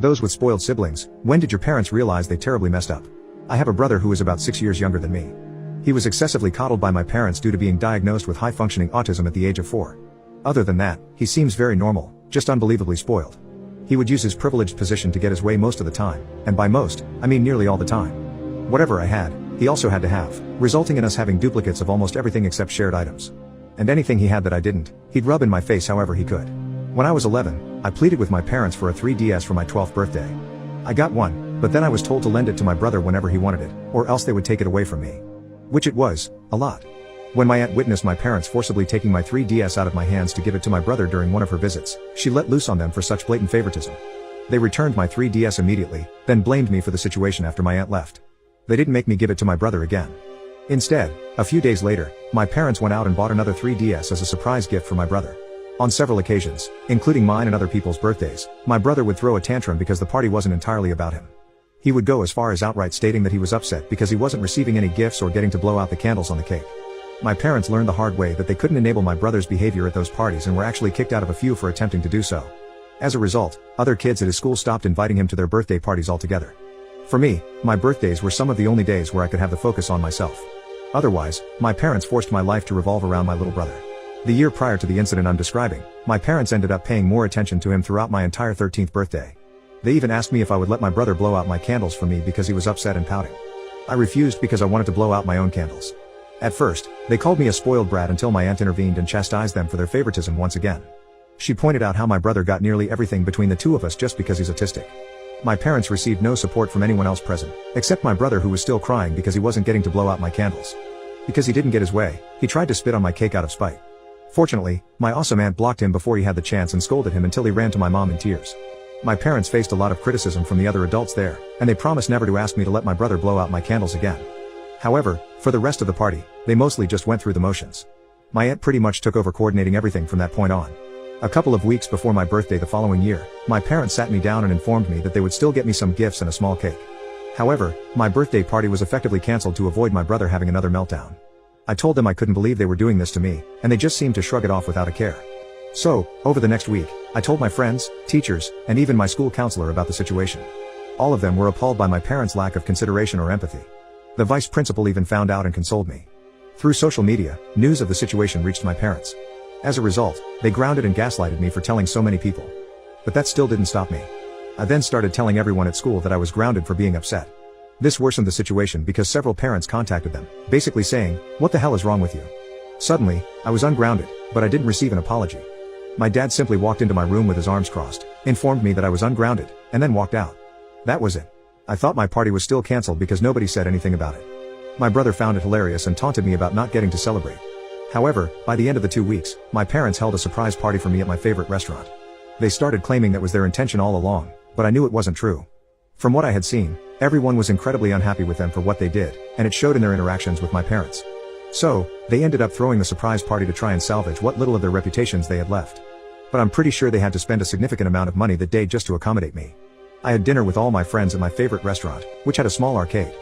Those with spoiled siblings, when did your parents realize they terribly messed up? I have a brother who is about 6 years younger than me. He was excessively coddled by my parents due to being diagnosed with high-functioning autism at the age of 4. Other than that, he seems very normal, just unbelievably spoiled. He would use his privileged position to get his way most of the time, and by most, I mean nearly all the time. Whatever I had, he also had to have, resulting in us having duplicates of almost everything except shared items. And anything he had that I didn't, he'd rub in my face however he could. When I was 11, I pleaded with my parents for a 3DS for my 12th birthday. I got one, but then I was told to lend it to my brother whenever he wanted it, or else they would take it away from me. Which it was, a lot. When my aunt witnessed my parents forcibly taking my 3DS out of my hands to give it to my brother during one of her visits, she let loose on them for such blatant favoritism. They returned my 3DS immediately, then blamed me for the situation after my aunt left. They didn't make me give it to my brother again. Instead, a few days later, my parents went out and bought another 3DS as a surprise gift for my brother. On several occasions, including mine and other people's birthdays, my brother would throw a tantrum because the party wasn't entirely about him. He would go as far as outright stating that he was upset because he wasn't receiving any gifts or getting to blow out the candles on the cake. My parents learned the hard way that they couldn't enable my brother's behavior at those parties and were actually kicked out of a few for attempting to do so. As a result, other kids at his school stopped inviting him to their birthday parties altogether. For me, my birthdays were some of the only days where I could have the focus on myself. Otherwise, my parents forced my life to revolve around my little brother. The year prior to the incident I'm describing, my parents ended up paying more attention to him throughout my entire 13th birthday. They even asked me if I would let my brother blow out my candles for me because he was upset and pouting. I refused because I wanted to blow out my own candles. At first, they called me a spoiled brat until my aunt intervened and chastised them for their favoritism once again. She pointed out how my brother got nearly everything between the two of us just because he's autistic. My parents received no support from anyone else present, except my brother who was still crying because he wasn't getting to blow out my candles. Because he didn't get his way, he tried to spit on my cake out of spite. Fortunately, my awesome aunt blocked him before he had the chance and scolded him until he ran to my mom in tears. My parents faced a lot of criticism from the other adults there, and they promised never to ask me to let my brother blow out my candles again. However, for the rest of the party, they mostly just went through the motions. My aunt pretty much took over coordinating everything from that point on. A couple of weeks before my birthday the following year, my parents sat me down and informed me that they would still get me some gifts and a small cake. However, my birthday party was effectively cancelled to avoid my brother having another meltdown. I told them I couldn't believe they were doing this to me, and they just seemed to shrug it off without a care. So, over the next week, I told my friends, teachers, and even my school counselor about the situation. All of them were appalled by my parents' lack of consideration or empathy. The vice principal even found out and consoled me. Through social media, news of the situation reached my parents. As a result, they grounded and gaslighted me for telling so many people. But that still didn't stop me. I then started telling everyone at school that I was grounded for being upset. This worsened the situation because several parents contacted them, basically saying, "What the hell is wrong with you?" Suddenly, I was ungrounded, but I didn't receive an apology. My dad simply walked into my room with his arms crossed, informed me that I was ungrounded, and then walked out. That was it. I thought my party was still cancelled because nobody said anything about it. My brother found it hilarious and taunted me about not getting to celebrate. However, by the end of the 2 weeks, my parents held a surprise party for me at my favorite restaurant. They started claiming that was their intention all along, but I knew it wasn't true. From what I had seen, everyone was incredibly unhappy with them for what they did, and it showed in their interactions with my parents. So, they ended up throwing the surprise party to try and salvage what little of their reputations they had left. But I'm pretty sure they had to spend a significant amount of money that day just to accommodate me. I had dinner with all my friends at my favorite restaurant, which had a small arcade.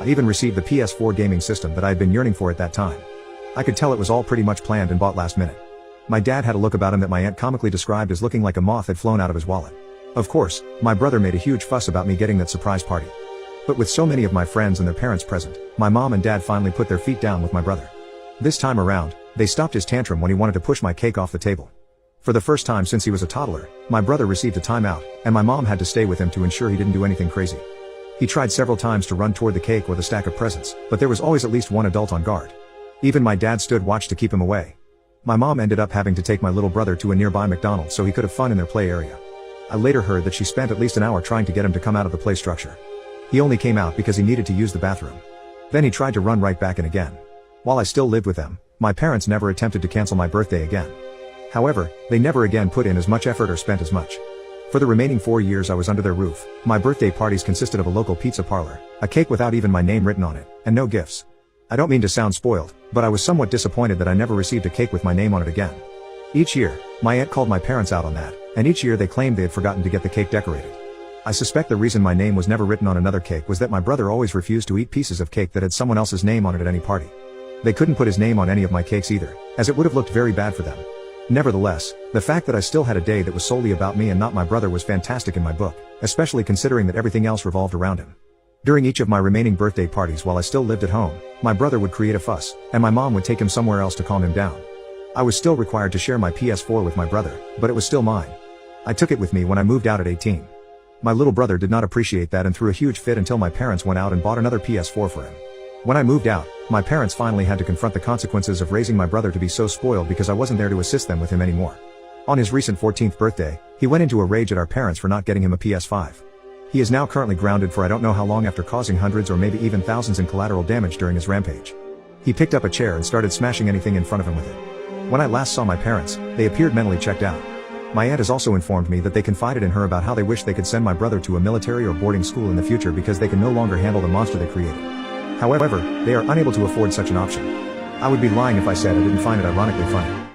I even received the PS4 gaming system that I had been yearning for at that time. I could tell it was all pretty much planned and bought last minute. My dad had a look about him that my aunt comically described as looking like a moth had flown out of his wallet. Of course, my brother made a huge fuss about me getting that surprise party. But with so many of my friends and their parents present, my mom and dad finally put their feet down with my brother. This time around, they stopped his tantrum when he wanted to push my cake off the table. For the first time since he was a toddler, my brother received a timeout, and my mom had to stay with him to ensure he didn't do anything crazy. He tried several times to run toward the cake or the stack of presents, but there was always at least one adult on guard. Even my dad stood watch to keep him away. My mom ended up having to take my little brother to a nearby McDonald's so he could have fun in their play area. I later heard that she spent at least an hour trying to get him to come out of the play structure. He only came out because he needed to use the bathroom. Then he tried to run right back in again. While I still lived with them, my parents never attempted to cancel my birthday again. However, they never again put in as much effort or spent as much. For the remaining 4 years I was under their roof, my birthday parties consisted of a local pizza parlor, a cake without even my name written on it, and no gifts. I don't mean to sound spoiled, but I was somewhat disappointed that I never received a cake with my name on it again. Each year, my aunt called my parents out on that, and each year they claimed they had forgotten to get the cake decorated. I suspect the reason my name was never written on another cake was that my brother always refused to eat pieces of cake that had someone else's name on it at any party. They couldn't put his name on any of my cakes either, as it would have looked very bad for them. Nevertheless, the fact that I still had a day that was solely about me and not my brother was fantastic in my book, especially considering that everything else revolved around him. During each of my remaining birthday parties while I still lived at home, my brother would create a fuss, and my mom would take him somewhere else to calm him down. I was still required to share my PS4 with my brother, but it was still mine. I took it with me when I moved out at 18. My little brother did not appreciate that and threw a huge fit until my parents went out and bought another PS4 for him. When I moved out, my parents finally had to confront the consequences of raising my brother to be so spoiled because I wasn't there to assist them with him anymore. On his recent 14th birthday, he went into a rage at our parents for not getting him a PS5. He is now currently grounded for I don't know how long after causing hundreds or maybe even thousands in collateral damage during his rampage. He picked up a chair and started smashing anything in front of him with it. When I last saw my parents, they appeared mentally checked out. My aunt has also informed me that they confided in her about how they wish they could send my brother to a military or boarding school in the future because they can no longer handle the monster they created. However, they are unable to afford such an option. I would be lying if I said I didn't find it ironically funny.